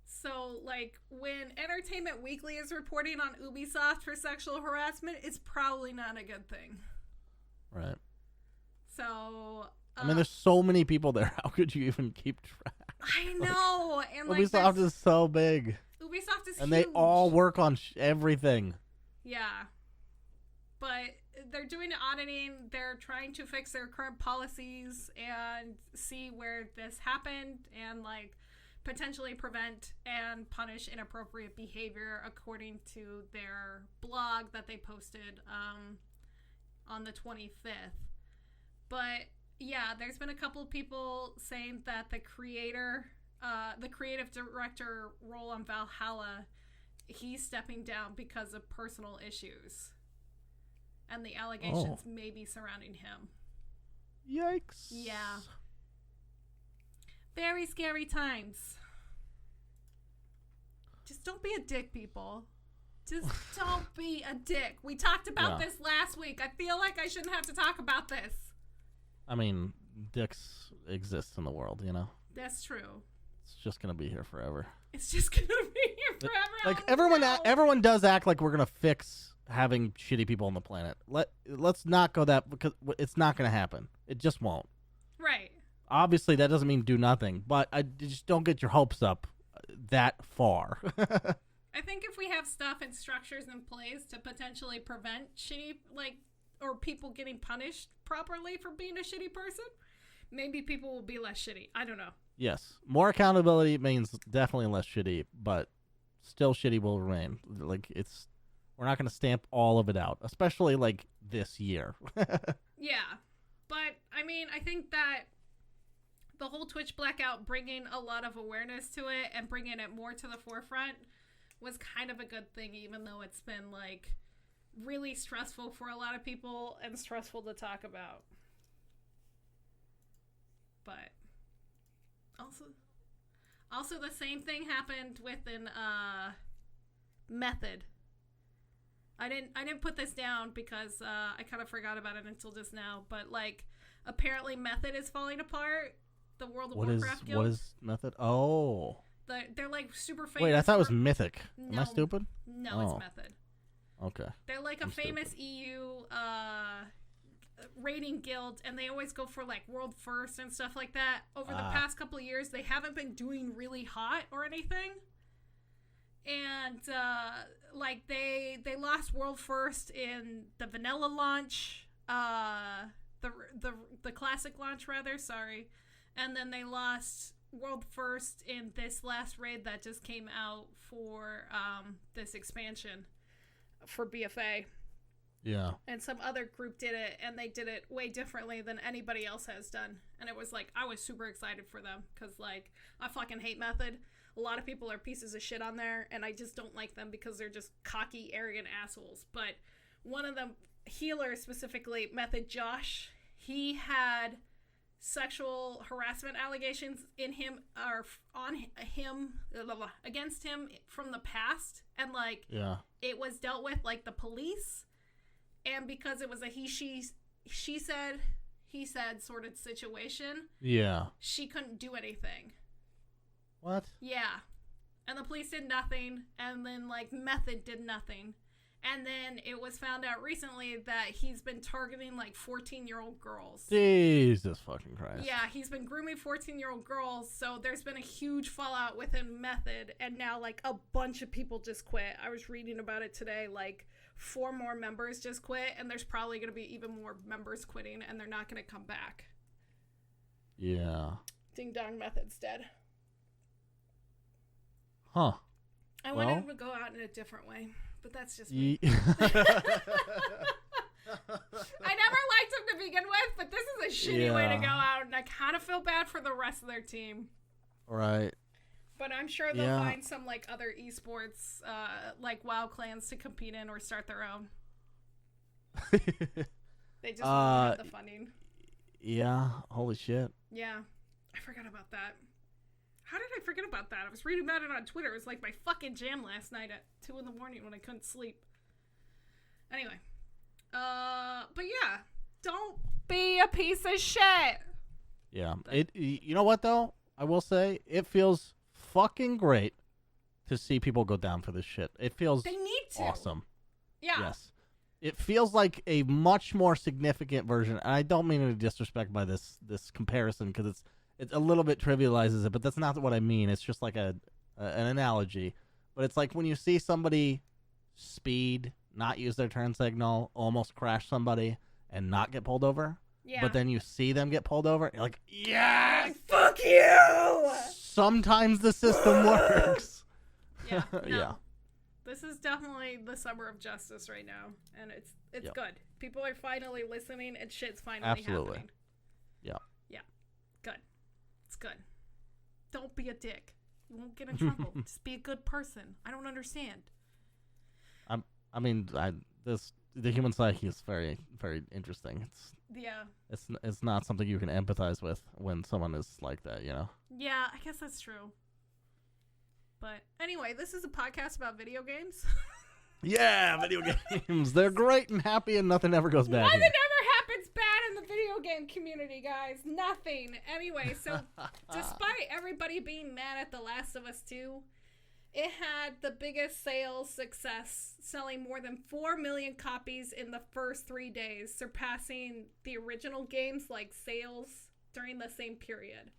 So, like, when Entertainment Weekly is reporting on Ubisoft for sexual harassment, it's probably not a good thing. Right. So... I mean, there's so many people there. How could you even keep track? I know. And Ubisoft is so big. Ubisoft is huge. And they all work on everything. Yeah. But they're doing auditing. They're trying to fix their current policies and see where this happened and like potentially prevent and punish inappropriate behavior according to their blog that they posted on the 25th. But yeah, there's been a couple of people saying that the creative director role on Valhalla, he's stepping down because of personal issues. And the allegations may be surrounding him. Yikes. Yeah. Very scary times. Just don't be a dick, people. Just don't be a dick. We talked about this last week. I feel like I shouldn't have to talk about this. I mean, dicks exist in the world, you know? That's true. It's just going to be here forever. It's just going to be here forever. Like, everyone does act like we're going to fix having shitty people on the planet. Let's not go that, because it's not going to happen. It just won't. Right. Obviously, that doesn't mean do nothing, but I just don't get your hopes up that far. I think if we have stuff and structures in place to potentially prevent shitty, or people getting punished properly for being a shitty person, maybe people will be less shitty. I don't know. Yes. More accountability means definitely less shitty, but still shitty will remain. We're not going to stamp all of it out, especially this year. Yeah. But I mean, I think that the whole Twitch blackout bringing a lot of awareness to it and bringing it more to the forefront was kind of a good thing, even though it's been really stressful for a lot of people and stressful to talk about. But also the same thing happened with an Method. I didn't put this down because I kind of forgot about it until just now, but apparently Method is falling apart. The World of Warcraft guild. What is Method? Oh. They're super famous. Wait, I thought it was Mythic. Am I stupid? No, it's Method. Okay. They're a famous stupid. EU rating guild, and they always go for world first and stuff like that. Over the past couple of years, they haven't been doing really hot or anything. And they lost world first in the vanilla launch, the classic launch rather, sorry. And then they lost world first in this last raid that just came out for this expansion for BFA. Yeah. And some other group did it, and they did it way differently than anybody else has done. And it was I was super excited for them because I fucking hate Method. A lot of people are pieces of shit on there, and I just don't like them because they're just cocky, arrogant assholes. But one of them, healer specifically, Method Josh, he had sexual harassment allegations in him or on him against him from the past, and it was dealt with the police, and because it was a she said he said sort of situation, she couldn't do anything. What? Yeah, and the police did nothing, and then Method did nothing. And then it was found out recently that he's been targeting 14-year-old girls. Jesus fucking Christ. Yeah, he's been grooming 14-year-old girls, so there's been a huge fallout within Method, and now a bunch of people just quit. I was reading about it today, 4 more members just quit, and there's probably going to be even more members quitting, and they're not going to come back. Yeah. Ding Dong Method's dead. Huh. I wanted to go out in a different way. But that's just me. I never liked him to begin with, but this is a shitty way to go out, and I kind of feel bad for the rest of their team. Right. But I'm sure they'll find some other esports, WoW clans to compete in or start their own. They just won't have the funding. Yeah. Holy shit. Yeah. I forgot about that. How did I forget about that? I was reading about it on Twitter. It was my fucking jam last night at 2 a.m. when I couldn't sleep. Anyway. But yeah. Don't be a piece of shit. Yeah. You know what, though? I will say, it feels fucking great to see people go down for this shit. It feels they need to. Awesome. Yeah. Yes. It feels like a much more significant version, and I don't mean any disrespect by this comparison, because it's a little bit trivializes it, but that's not what I mean. It's just an analogy. But it's when you see somebody speed not use their turn signal, almost crash somebody, and not get pulled over. Yeah. But then you see them get pulled over, and you're like, yes! Like, fuck you! Sometimes the system works. Yeah. No. Yeah. This is definitely the summer of justice right now, and it's Yep. good. People are finally listening, and shit's finally Absolutely. happening. Yeah. Yeah. Good. It's good. Don't be a dick. You won't get in trouble. Just be a good person. I don't understand. I mean, the human psyche is very, very interesting. It's not something you can empathize with when someone is like that, you know? Yeah, I guess that's true. But anyway, this is a podcast about video games. Yeah, video games. They're great and happy and nothing ever goes bad. Nothing here. ever happens bad in the video game community, guys. Nothing. Anyway, so despite everybody being mad at The Last of Us 2, it had the biggest sales success, selling more than 4 million copies in the first 3 days, surpassing the original game's sales during the same period.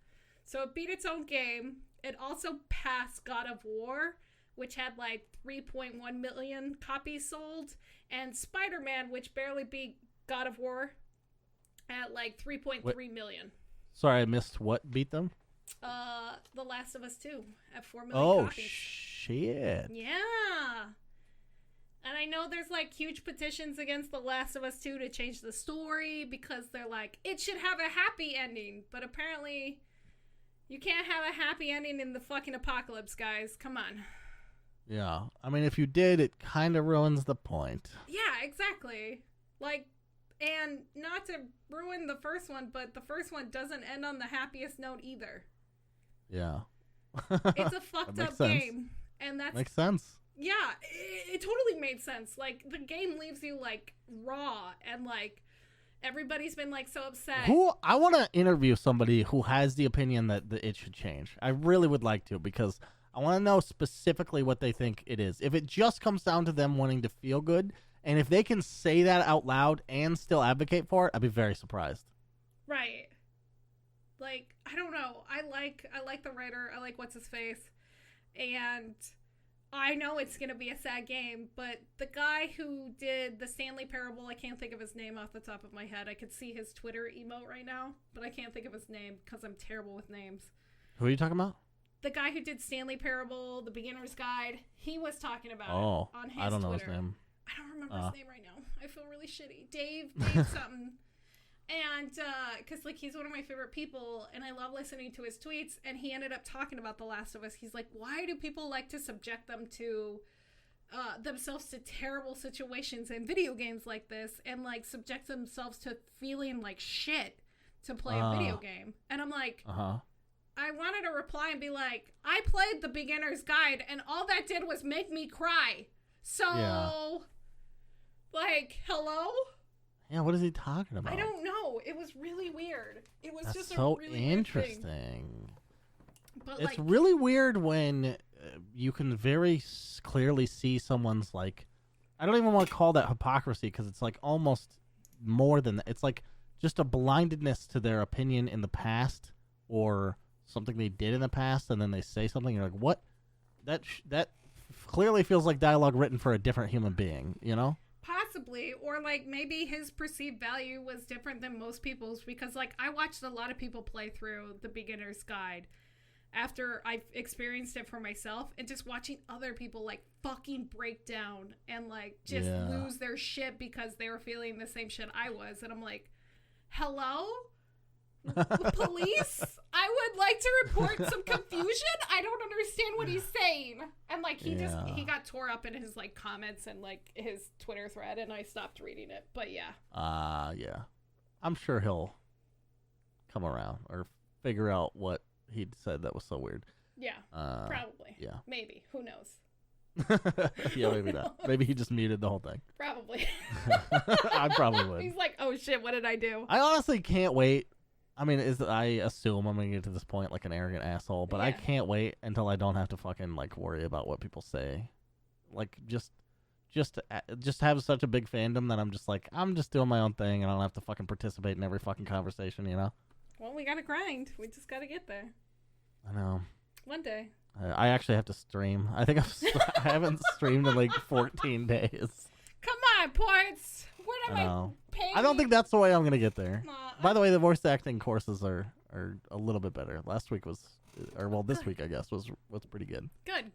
So it beat its own game. It also passed God of War, which had 3.1 million copies sold, and Spider-Man, which barely beat God of War at 3.3 million. Sorry, I missed what beat them? The Last of Us 2 at 4 million copies. Oh, shit. Yeah. And I know there's huge petitions against The Last of Us 2 to change the story because they're it should have a happy ending, but apparently you can't have a happy ending in the fucking apocalypse, guys. Come on. Yeah. I mean, if you did, it kind of ruins the point. Yeah, exactly. And not to ruin the first one, but the first one doesn't end on the happiest note either. Yeah. It's a fucked up game. And that's... Makes sense. Yeah, it totally made sense. The game leaves you, raw, and, everybody's been, so upset. I want to interview somebody who has the opinion that it should change. I really would like to, because I want to know specifically what they think it is. If it just comes down to them wanting to feel good, and if they can say that out loud and still advocate for it, I'd be very surprised. Right. I don't know. I like the writer. I like what's his face. And I know it's going to be a sad game, but the guy who did the Stanley Parable, I can't think of his name off the top of my head. I could see his Twitter emote right now, but I can't think of his name because I'm terrible with names. Who are you talking about? The guy who did Stanley Parable, The Beginner's Guide, he was talking about it on his Twitter. I don't know his name. I don't remember his name right now. I feel really shitty. Dave something. And, because, he's one of my favorite people, and I love listening to his tweets, and he ended up talking about The Last of Us. He's like, why do people like to subject them to, themselves to terrible situations in video games like this, and, subject themselves to feeling like shit to play a video game? And I'm like, I wanted to reply and be like, I played The Beginner's Guide, and all that did was make me cry. So, hello? Yeah, what is he talking about? I don't know. It was really weird. It was That's just so a really interesting. Weird thing. But it's really weird when you can very clearly see someone's I don't even want to call that hypocrisy because it's almost more than that. It's just a blindedness to their opinion in the past or something they did in the past, and then they say something. You're like, what? That clearly feels like dialogue written for a different human being, you know? Possibly, or maybe his perceived value was different than most people's, because I watched a lot of people play through The Beginner's Guide after I've experienced it for myself, and just watching other people fucking break down and just lose their shit because they were feeling the same shit I was, and I'm like, hello? Police? I would like to report some confusion. I don't understand what he's saying. And he got tore up in his comments and his Twitter thread, and I stopped reading it. But yeah. Yeah. I'm sure he'll come around or figure out what he said that was so weird. Yeah. Probably. Yeah. Maybe. Who knows? Yeah, maybe not. Maybe he just muted the whole thing. Probably. I probably would. He's like, oh shit, what did I do? I honestly can't wait. I mean, I assume I'm going to get to this point like an arrogant asshole, but I can't wait until I don't have to fucking worry about what people say. Just have such a big fandom that I'm just doing my own thing and I don't have to fucking participate in every fucking conversation, you know? Well, we got to grind. We just got to get there. I know. One day. I actually have to stream. I think I haven't streamed in 14 days. Come on, Portz. What am I paying? I don't think that's the way I'm gonna get there. Nah, By the way, the voice acting courses are a little bit better. Last week was, or well, this week I guess was pretty good. Good.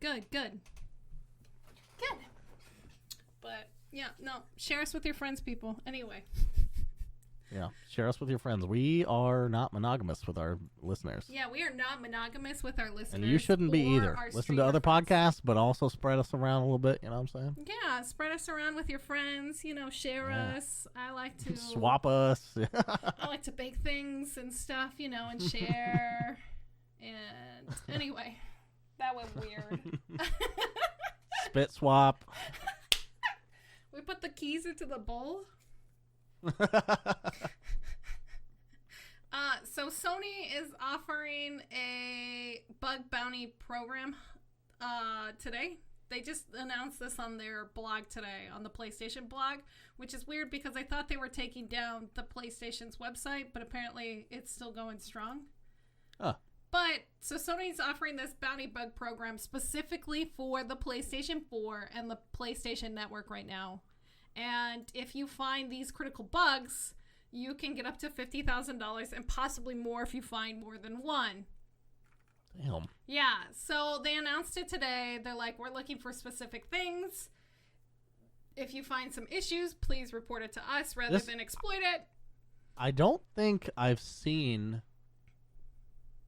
But yeah, no. Share us with your friends, people. Anyway. Yeah, share us with your friends. We are not monogamous with our listeners. Yeah, we are not monogamous with our listeners. And you shouldn't be either. Listen to other podcasts, but also spread us around a little bit. You know what I'm saying? Yeah, spread us around with your friends. Share us. I like to swap us. I like to bake things and stuff, and share. And anyway, that went weird. Spit swap. We put the keys into the bowl. So Sony is offering a bug bounty program today. They just announced this on their blog today, on the PlayStation blog, which is weird because I thought they were taking down the PlayStation's website, but apparently it's still going strong. But so Sony's offering this bounty bug program specifically for the PlayStation 4 and the PlayStation Network right now. And if you find these critical bugs, you can get up to $50,000 and possibly more if you find more than one. Damn. Yeah, so they announced it today. They're like, we're looking for specific things. If you find some issues, please report it to us rather than exploit it. I don't think I've seen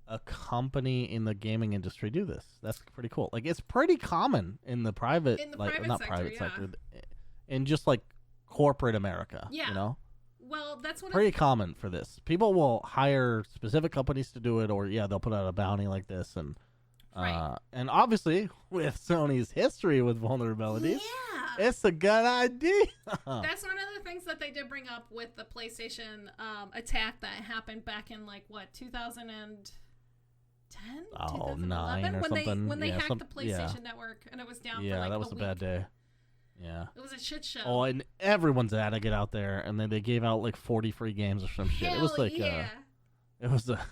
a company in the gaming industry do this. That's pretty cool. Like, it's pretty common in the private, sector. In just like corporate America, yeah. Well, that's what pretty common for this. People will hire specific companies to do it, or they'll put out a bounty like this, and and obviously with Sony's history with vulnerabilities, it's a good idea. That's one of the things that they did bring up with the PlayStation attack that happened back in 2010, 2011, or something. When they hacked the PlayStation Network and it was down for that was a bad day. Yeah. It was a shit show. Oh, and everyone's had to get out there, and then they gave out 40 free games or some shit. It was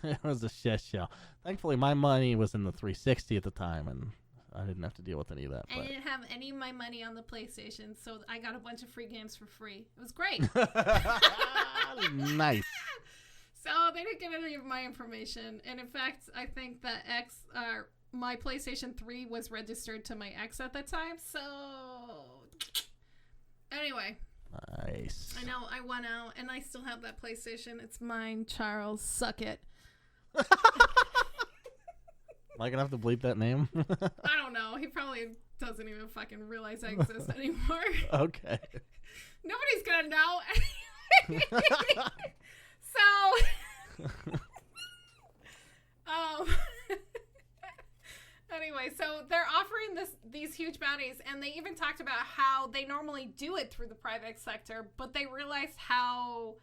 it was a shit show. Thankfully, my money was in the 360 at the time, and I didn't have to deal with any of that. I didn't have any of my money on the PlayStation, so I got a bunch of free games for free. It was great. Nice. So they didn't get any of my information, and in fact, I think that my PlayStation 3 was registered to my ex at the time, so anyway. Nice. I know, I went out, and I still have that PlayStation. It's mine, Charles. Suck it. Am I gonna have to bleep that name? I don't know. He probably doesn't even fucking realize I exist anymore. Okay. Nobody's gonna know. So, anyway, so they're offering these huge bounties, and they even talked about how they normally do it through the private sector, but they realized how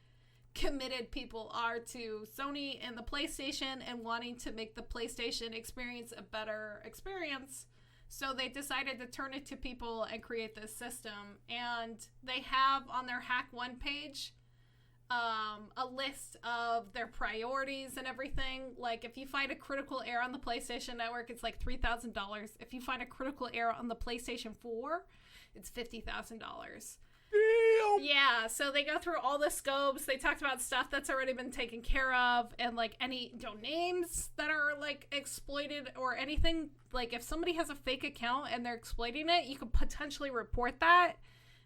committed people are to Sony and the PlayStation and wanting to make the PlayStation experience a better experience. So they decided to turn it to people and create this system. And they have on their Hack 1 page a list of their priorities and everything. Like, if you find a critical error on the PlayStation Network, it's like $3,000. If you find a critical error on the PlayStation 4, it's $50,000. Damn. Yeah, so they go through all the scopes. They talked about stuff that's already been taken care of, and any names that are exploited or anything. Like, if somebody has a fake account and they're exploiting it, you could potentially report that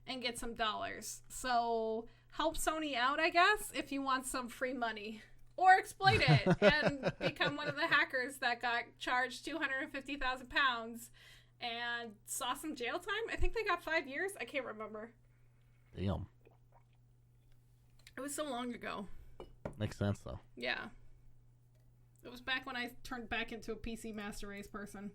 and get some dollars. So help Sony out, I guess, if you want some free money. Or exploit it and become one of the hackers that got charged £250,000 and saw some jail time. I think they got 5 years. I can't remember. Damn. It was so long ago. Makes sense, though. Yeah. It was back when I turned back into a PC Master Race person.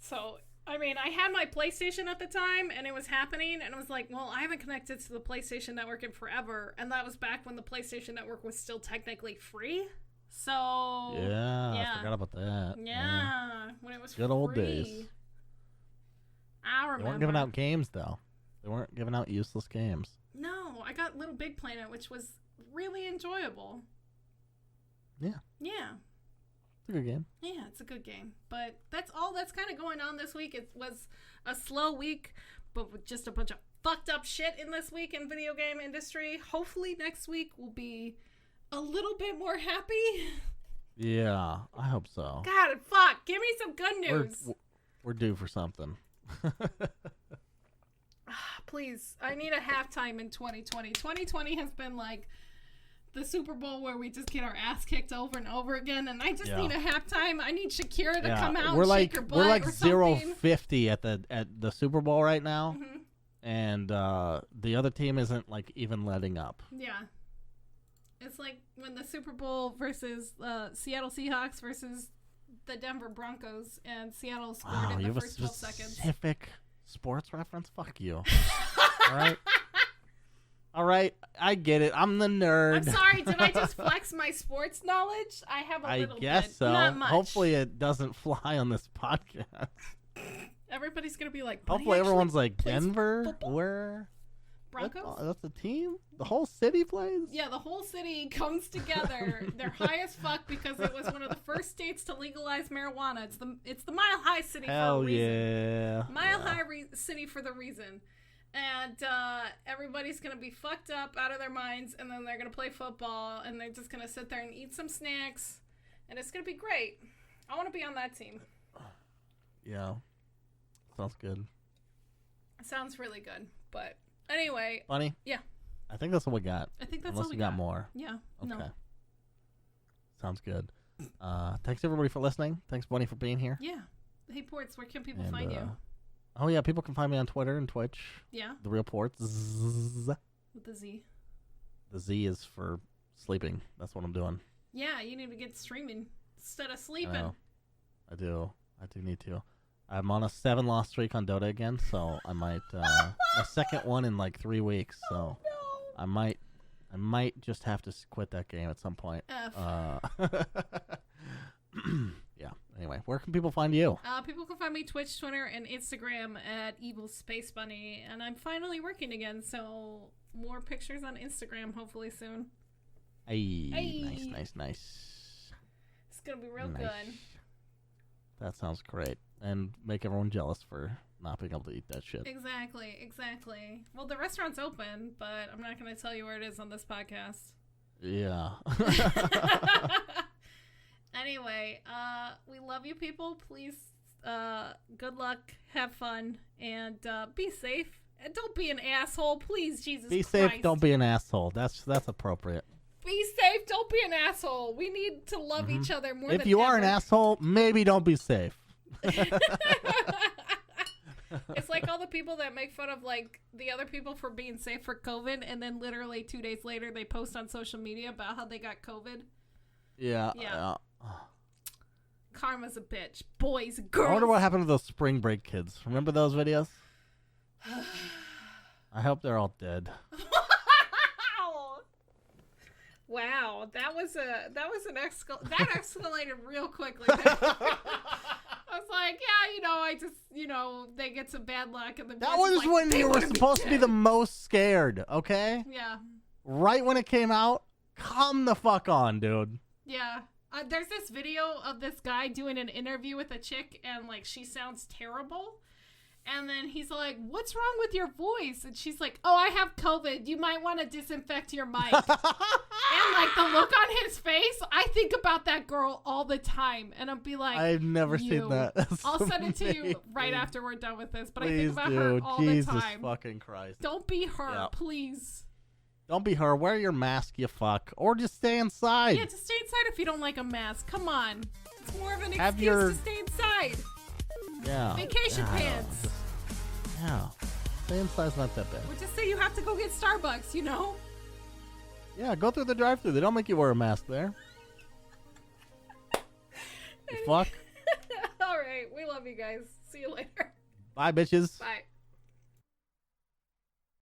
So, I mean, I had my PlayStation at the time, and it was happening, and I was like, well, I haven't connected to the PlayStation Network in forever, and that was back when the PlayStation Network was still technically free. So, yeah. I forgot about that. Yeah. When it was good free. Old days. I remember. They weren't giving out games, though. They weren't giving out useless games. No, I got Little Big Planet, which was really enjoyable. Yeah. Yeah. It's a good game. Yeah, it's a good game. But that's all that's kind of going on this week. It was a slow week, but with just a bunch of fucked up shit in this week in video game industry. Hopefully next week will be a little bit more happy. Yeah, I hope so. God, fuck. Give me some good news. We're due for something. Please, I need a halftime in 2020. 2020 has been like the Super Bowl where we just get our ass kicked over and over again, and I just need a halftime. I need Shakira to come out and shake her butt. We're like or something. 0-50 at the Super Bowl right now, and the other team isn't like even letting up. Yeah, it's like when the Super Bowl versus Seattle Seahawks versus the Denver Broncos, and Seattle scored in the first 12 seconds. Specific sports reference? Fuck you. All right, I get it. I'm the nerd. I'm sorry, did I just flex my sports knowledge? I have a little bit. I guess so. Not much. Hopefully it doesn't fly on this podcast. Everybody's going to be like, hopefully everyone's like, Denver? football? Where? Broncos? That's a team? The whole city plays? Yeah, the whole city comes together. They're high as fuck because it was one of the first states to legalize marijuana. It's the Mile High City for a reason. Yeah. Mile High City for the reason. And everybody's going to be fucked up out of their minds, and then they're going to play football, and they're just going to sit there and eat some snacks, and it's going to be great. I want to be on that team. Yeah. Sounds good. Sounds really good. But anyway. Bunny? Yeah. I think that's what we got. I think that's Unless all we got more. Yeah. Okay. No. Sounds good. Thanks everybody for listening. Thanks Bunny for being here. Yeah. Hey Portz, where can people find you? Oh yeah, people can find me on Twitter and Twitch. Yeah. The Real Portz. With the Z. The Z is for sleeping. That's what I'm doing. Yeah, you need to get streaming instead of sleeping. I do need to. I'm on a 7-loss streak on Dota again, so I might my second one in like 3 weeks. So I might just have to quit that game at some point. Yeah. Anyway, where can people find you? People can find me Twitch, Twitter, and Instagram at Evil Space Bunny, and I'm finally working again, so more pictures on Instagram hopefully soon. Hey. Nice. It's gonna be real good. That sounds great, and make everyone jealous for not being able to eat that shit. Exactly. Well, the restaurant's open, but I'm not gonna tell you where it is on this podcast. Yeah. Anyway, we love you people. Please, good luck, have fun, and be safe. And don't be an asshole, please, Jesus Christ. Be safe, don't be an asshole. That's appropriate. Be safe, don't be an asshole. We need to love each other more than ever. If you are an asshole, maybe don't be safe. It's like all the people that make fun of like the other people for being safe for COVID, and then literally 2 days later they post on social media about how they got COVID. Yeah. Karma's a bitch. Boys, girls. I wonder what happened to those spring break kids. Remember those videos? I hope they're all dead. Wow, that that escalated real quickly. I was like, yeah, they get some bad luck, and that was like, when you were supposed to be the most scared. Okay. Yeah. Right when it came out, come the fuck on, dude. Yeah. There's this video of this guy doing an interview with a chick, and like she sounds terrible. And then he's like, "What's wrong with your voice?" And she's like, "Oh, I have COVID. You might want to disinfect your mic." And like the look on his face, I think about that girl all the time, and I'll be like, "I've never seen that." I'll send it to you right after we're done with this. But please, I think about her all Jesus the time. Fucking Christ! Don't be her, please. Don't be her. Wear your mask, you fuck, or just stay inside. Yeah, just stay inside if you don't like a mask. Come on, it's more of an excuse to stay inside. Yeah. Vacation pants. Yeah. Stay inside's not that bad. Or just say you have to go get Starbucks, you know? Yeah, go through the drive-thru. They don't make you wear a mask there. You fuck. All right. We love you guys. See you later. Bye, bitches. Bye.